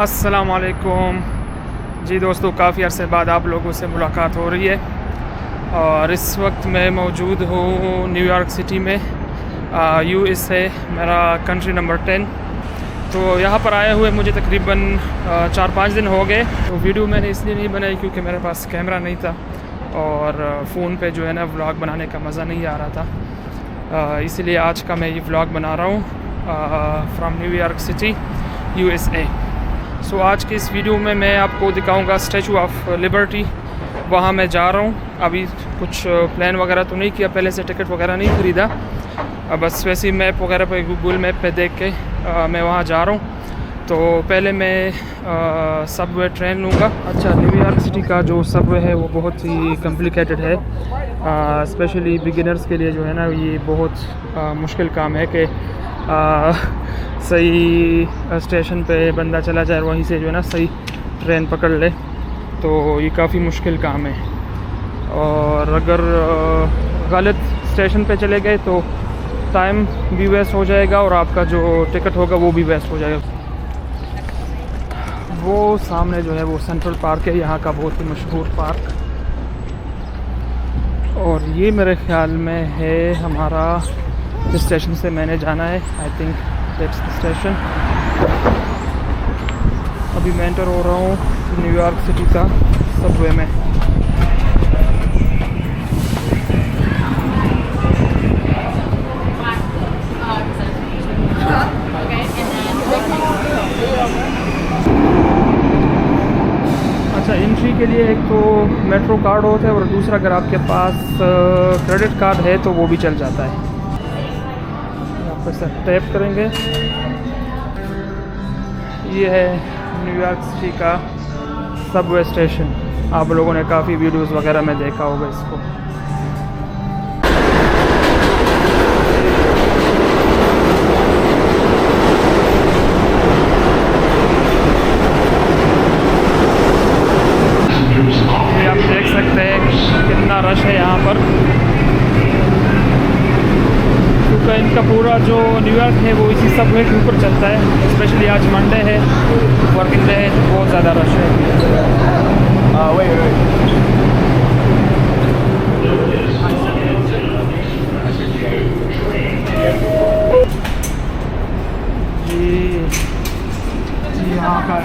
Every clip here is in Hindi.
अस्सलाम वालेकुम जी दोस्तों, काफ़ी अरसे बाद आप लोगों से मुलाकात हो रही है और इस वक्त मैं मौजूद हूँ न्यूयॉर्क सिटी में, USA, मेरा कंट्री नंबर 10। तो यहाँ पर आए हुए मुझे तकरीबन 4-5 दिन हो गए। तो वीडियो मैंने इसलिए नहीं बनाई क्योंकि मेरे पास कैमरा नहीं था और फ़ोन पे जो है ना व्लॉग बनाने का मज़ा नहीं आ रहा था। इसलिए आज का मैं ये व्लॉग बना रहा हूँ फ्रॉम न्यूयॉर्क सिटी, USA। सो आज के इस वीडियो में मैं आपको दिखाऊंगा स्टैचू ऑफ लिबर्टी। वहाँ मैं जा रहा हूँ। अभी कुछ प्लान वगैरह तो नहीं किया, पहले से टिकट वगैरह नहीं ख़रीदा, बस वैसे ही मैप वगैरह पे गूगल मैप पे देख के मैं वहाँ जा रहा हूँ। तो पहले मैं सबवे ट्रेन लूँगा। अच्छा, न्यूयॉर्क सिटी का जो सबवे है वो बहुत ही कॉम्प्लिकेटेड है, स्पेशली बिगिनर्स के लिए जो है ना ये बहुत मुश्किल काम है कि सही स्टेशन पे बंदा चला जाए, वहीं से जो है ना सही ट्रेन पकड़ ले, तो ये काफ़ी मुश्किल काम है। और अगर गलत स्टेशन पे चले गए तो टाइम भी वेस्ट हो जाएगा और आपका जो टिकट होगा वो भी वेस्ट हो जाएगा। वो सामने जो है वो सेंट्रल पार्क है, यहाँ का बहुत ही मशहूर पार्क। और ये मेरे ख्याल में है हमारा जिस स्टेशन से मैंने जाना है, I think that's the station. अभी मैं एंटर हो रहा हूँ न्यूयॉर्क सिटी का सबवे में। अच्छा, एंट्री के लिए एक तो मेट्रो कार्ड होता है और दूसरा अगर आपके पास क्रेडिट कार्ड है तो वो भी चल जाता है। यहाँ पर सर टैप करेंगे। ये है न्यूयॉर्क सिटी का सबवे स्टेशन। आप लोगों ने काफ़ी वीडियोस वगैरह में देखा होगा इसको। ये आप देख सकते हैं कितना रश है यहाँ पर, क्योंकि इनका पूरा जो न्यूयॉर्क है वो इसी सबवे के ऊपर चलता है। स्पेशली आज मंडे है, वर्किंग डे है, बहुत ज़्यादा रश है। जी यहाँ का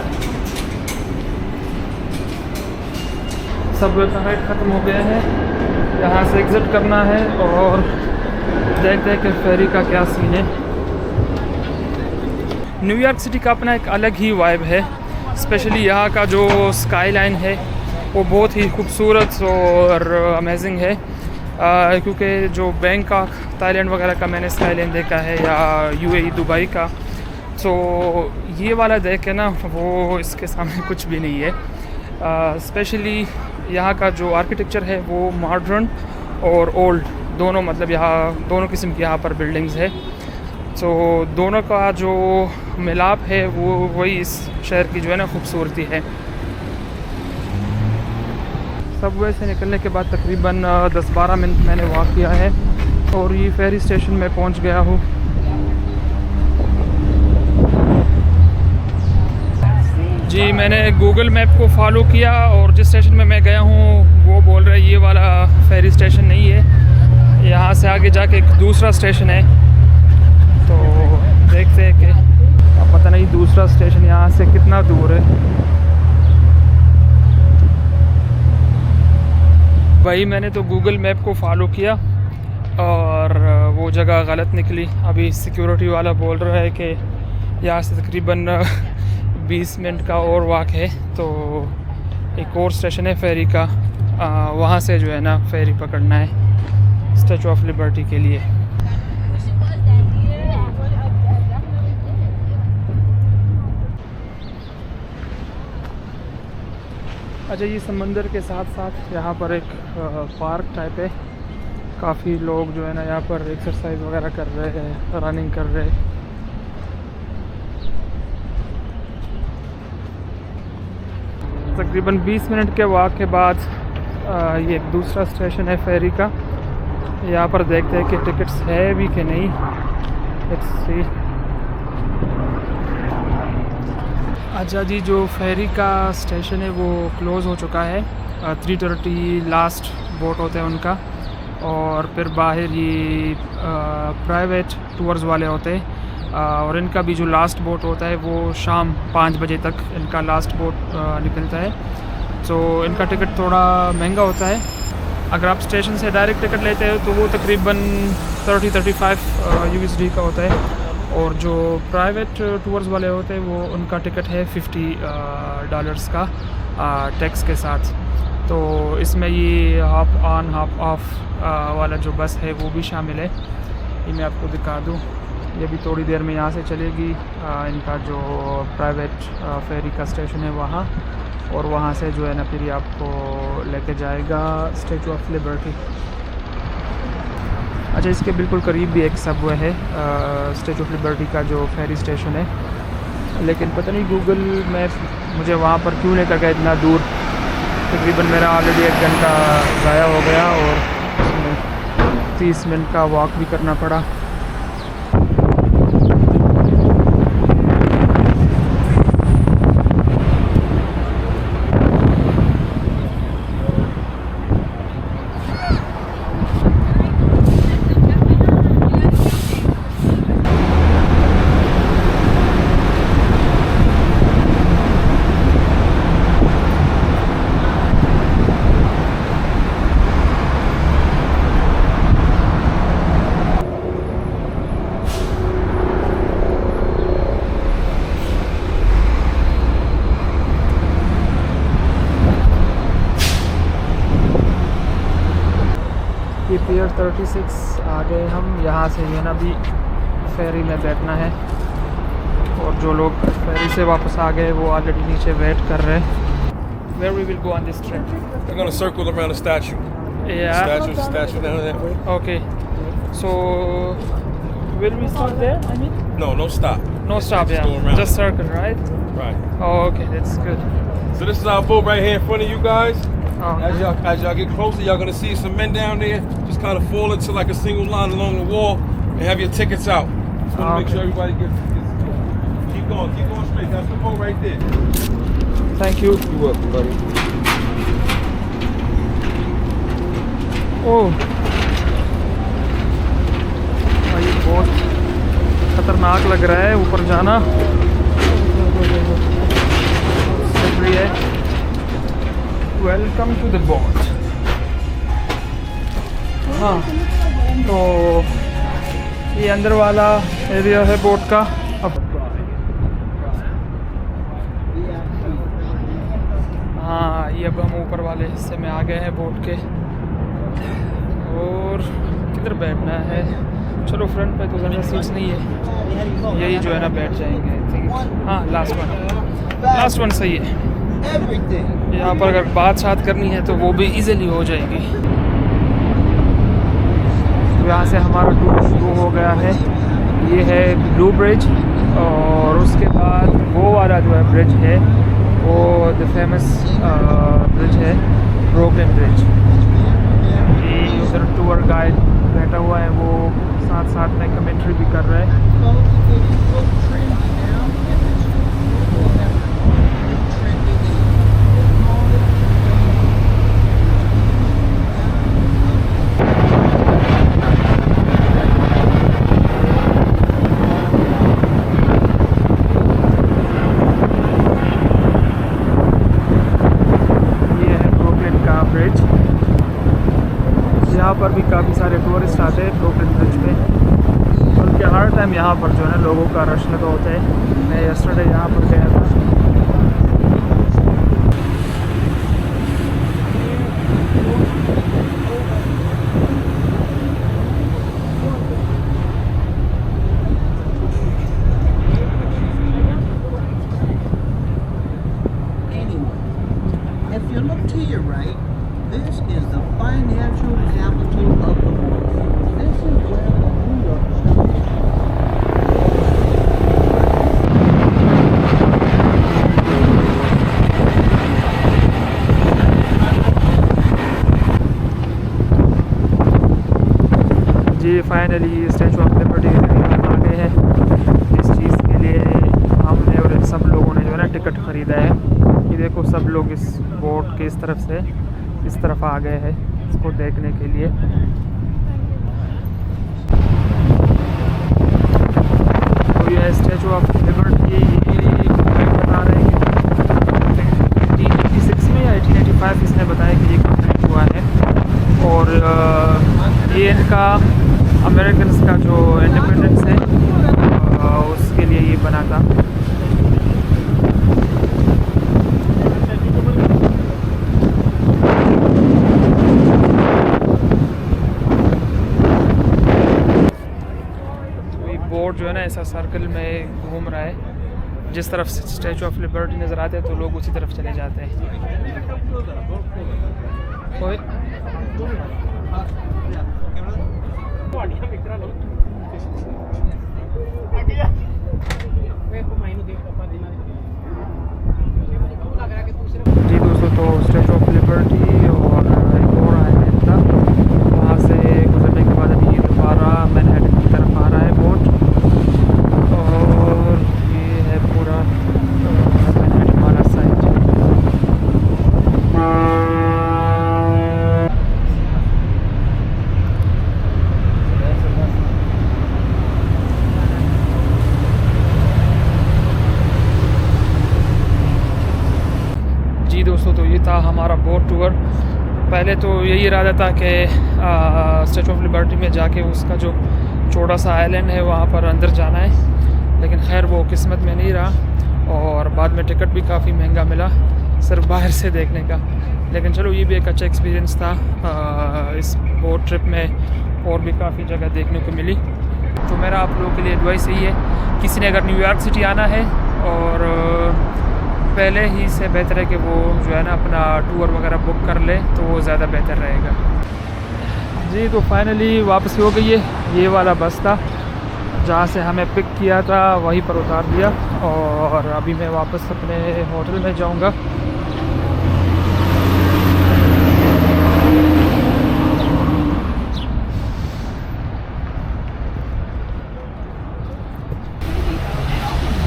सबवे का राइड ख़त्म हो गया है, यहाँ से एग्ज़िट करना है और देखते हैं कि फेरी का क्या सीन है। न्यूयॉर्क सिटी का अपना एक अलग ही वाइब है, स्पेशली यहाँ का जो स्काई लाइन है वो बहुत ही खूबसूरत और अमेजिंग है। क्योंकि जो बैंकॉक, थाईलैंड वगैरह का मैंने स्काई लाइन देखा है या UAE दुबई का, तो ये वाला देख के ना वो इसके सामने कुछ भी नहीं है। स्पेशली यहाँ का जो आर्किटेक्चर है वो मॉडर्न और ओल्ड दोनों, मतलब यहाँ दोनों किस्म की यहाँ पर बिल्डिंग्स है। तो दोनों का जो मिलाप है वो वही इस शहर की जो है ना खूबसूरती है। सबवे से निकलने के बाद तकरीबन 10-12 मिनट मैंने वॉक किया है और ये फेरी स्टेशन में पहुँच गया हूँ। जी, मैंने गूगल मैप को फॉलो किया और जिस स्टेशन में मैं गया हूँ वो बोल रहा है ये वाला फेरी स्टेशन नहीं है, यहाँ से आगे जाके एक दूसरा स्टेशन है। तो देखते हैं कि अब पता नहीं दूसरा स्टेशन यहाँ से कितना दूर है। भाई मैंने तो गूगल मैप को फॉलो किया और वो जगह गलत निकली। अभी सिक्योरिटी वाला बोल रहा है कि यहाँ से तकरीबन 20 मिनट का और वॉक है, तो एक और स्टेशन है फेरी का, वहाँ से जो है ना फेरी पकड़ना है स्टैचू ऑफ लिबर्टी के लिए। अच्छा, ये समंदर के साथ साथ यहाँ पर एक पार्क टाइप है। काफ़ी लोग जो है ना यहाँ पर एक्सरसाइज वगैरह कर रहे हैं, रनिंग कर रहे हैं। तकरीबन 20 मिनट के वॉक के बाद ये एक दूसरा स्टेशन है फेरी का। यहाँ पर देखते हैं कि टिकट्स है भी कि नहीं। Let's see. अच्छा जी, जो फेरी का स्टेशन है वो क्लोज़ हो चुका है। 3:30 लास्ट बोट होते हैं उनका, और फिर बाहर ये प्राइवेट टूर्स वाले होते हैं, और इनका भी जो लास्ट बोट होता है वो शाम 5 बजे तक इनका लास्ट बोट निकलता है। तो इनका टिकट थोड़ा महंगा होता है। अगर आप स्टेशन से डायरेक्ट टिकट लेते हो तो वो तकरीबन 30-35 USD का होता है, और जो प्राइवेट टूर्स वाले होते हैं वो उनका टिकट है $50 का टैक्स के साथ। तो इसमें ये हाफ ऑन हाफ ऑफ वाला जो बस है वो भी शामिल है। ये मैं आपको दिखा दूँ, ये भी थोड़ी देर में यहाँ से चलेगी इनका जो प्राइवेट फेरी का स्टेशन है वहाँ, और वहाँ से जो है ना फिर आपको लेके जाएगा स्टैचू ऑफ लिबर्टी। अच्छा, इसके बिल्कुल करीब भी एक सबवे है स्टैचू ऑफ लिबर्टी का जो फेरी स्टेशन है, लेकिन पता नहीं गूगल मैप मुझे वहाँ पर क्यों लेकर गया इतना दूर। तकरीबन मेरा ऑलरेडी 1 घंटा ज़ाया हो गया और 30 मिनट का वॉक भी करना पड़ा। ये पियर 36 आ गए हम। यहाँ से ये ना भी फेरी में बैठना है, और जो लोग फेरी से वापस आ गए वो ऑलरेडी नीचे वेट कर रहे हैं। Where we will go on this trip? We're gonna circle around the statue. Yeah. Statue down there. Okay. So will we stop there? I mean, No stop. no stop. Just go Yeah, around. just circle, right? Right. Oh, okay, that's good. So this is our boat right here in front of you guys. Oh, As y'all get closer, y'all gonna see some men down there. Just kind of fall into like a single line along the wall and have your tickets out. Just wanna make Okay. sure everybody gets. Keep going straight. That's the boat right there. thank you. You're welcome, buddy. Oh, ये बहुत खतरनाक लग रहा है ऊपर जाना। स्लिपरी है। Welcome to the boat. हाँ, तो ये अंदर वाला एरिया है बोट का। अब हाँ, ये अब हम ऊपर वाले हिस्से में आ गए हैं बोट के, और किधर बैठना है? चलो फ्रंट पे तो ज़्यादा सीट्स नहीं है, यही जो है ना बैठ जाएंगे आई थिंक। हाँ, लास्ट वन सही है। यहाँ पर अगर बात करनी है तो वो भी इजीली हो जाएगी। तो यहाँ से हमारा टूर शुरू हो गया है। ये है ब्लू ब्रिज, और उसके बाद वो वाला जो है ब्रिज है वो द फेमस ब्रिज है, ब्रुकलिन ब्रिज। ये उधर टूर गाइड बैठा हुआ है, वो साथ में कमेंट्री भी कर रहा है। यहाँ पर भी काफ़ी सारे टूरिस्ट आते हैं ब्रुकलिन ब्रिज पे, बल्कि हर टाइम यहाँ पर जो है लोगों का रश लगा होता है। मैं यस्टरडे यहाँ पर गया था। If you look to your right, this is the financial capital of the world. This is where the New York Stock जी फाइनली स्टैचू ऑफ लिबर्टी आ गए हैं। इस चीज़ के लिए हमने और इन सब लोगों ने जो है ना टिकट ख़रीदा है। ये देखो सब लोग इस बोट के इस तरफ से इस तरफ आ गए हैं इसको देखने के लिए। तो ये स्टैचू ऑफ लिबर्टी, ये बता रहे हैं कि 1886 में या 1885 इसने बताया कि ये कंप्लीट हुआ है। और ये इनका अमेरिकन्स का जो इंडिपेंडेंस है उसके लिए ये बना था। तो ये बोट जो है ना ऐसा सर्कल में घूम रहा है, जिस तरफ से स्टैचू ऑफ लिबर्टी नज़र आते हैं तो लोग उसी तरफ चले जाते हैं। कोई जी दोस्तों, तो स्टैचू ऑफ लिबर्टी और एक और आया है इतना, वहाँ से गुजरने के बाद अभी दोबारा मैनहट्टन की तरफ आ रहा है बोट। और ये है पूरा मैनहट्टन वाला साइड। जी दोस्तों, तो ये था हमारा बोट टूर। पहले तो यही इरादा था कि स्टैचू ऑफ लिबर्टी में जाके उसका जो छोटा सा आइलैंड है वहाँ पर अंदर जाना है, लेकिन खैर वो किस्मत में नहीं रहा और बाद में टिकट भी काफ़ी महंगा मिला सिर्फ बाहर से देखने का। लेकिन चलो ये भी एक अच्छा एक्सपीरियंस था। इस बोट ट्रिप में और भी काफ़ी जगह देखने को मिली। तो मेरा आप लोगों के लिए एडवाइस यही है, किसी ने अगर न्यूयॉर्क सिटी आना है और पहले ही से बेहतर है कि वो जो है ना अपना टूर वगैरह बुक कर ले, तो वो ज़्यादा बेहतर रहेगा। जी तो फाइनली वापसी हो गई है। ये वाला बस था जहाँ से हमें पिक किया था, वहीं पर उतार दिया और अभी मैं वापस अपने होटल में जाऊँगा।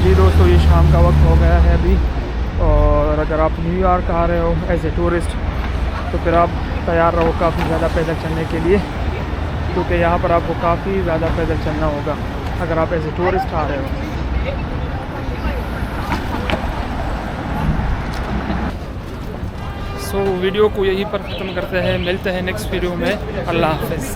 जी दोस्तों, ये शाम का वक्त हो गया है अभी, और अगर आप न्यूयॉर्क आ रहे हो एज ए टूरिस्ट तो फिर आप तैयार रहो काफ़ी ज़्यादा पैदल चलने के लिए, क्योंकि यहाँ पर आपको काफ़ी ज़्यादा पैदल चलना होगा अगर आप एज ए टूरिस्ट आ रहे हो। सो वीडियो को यहीं पर ख़त्म करते हैं, मिलते हैं नेक्स्ट वीडियो में। अल्लाह हाफ़िज़।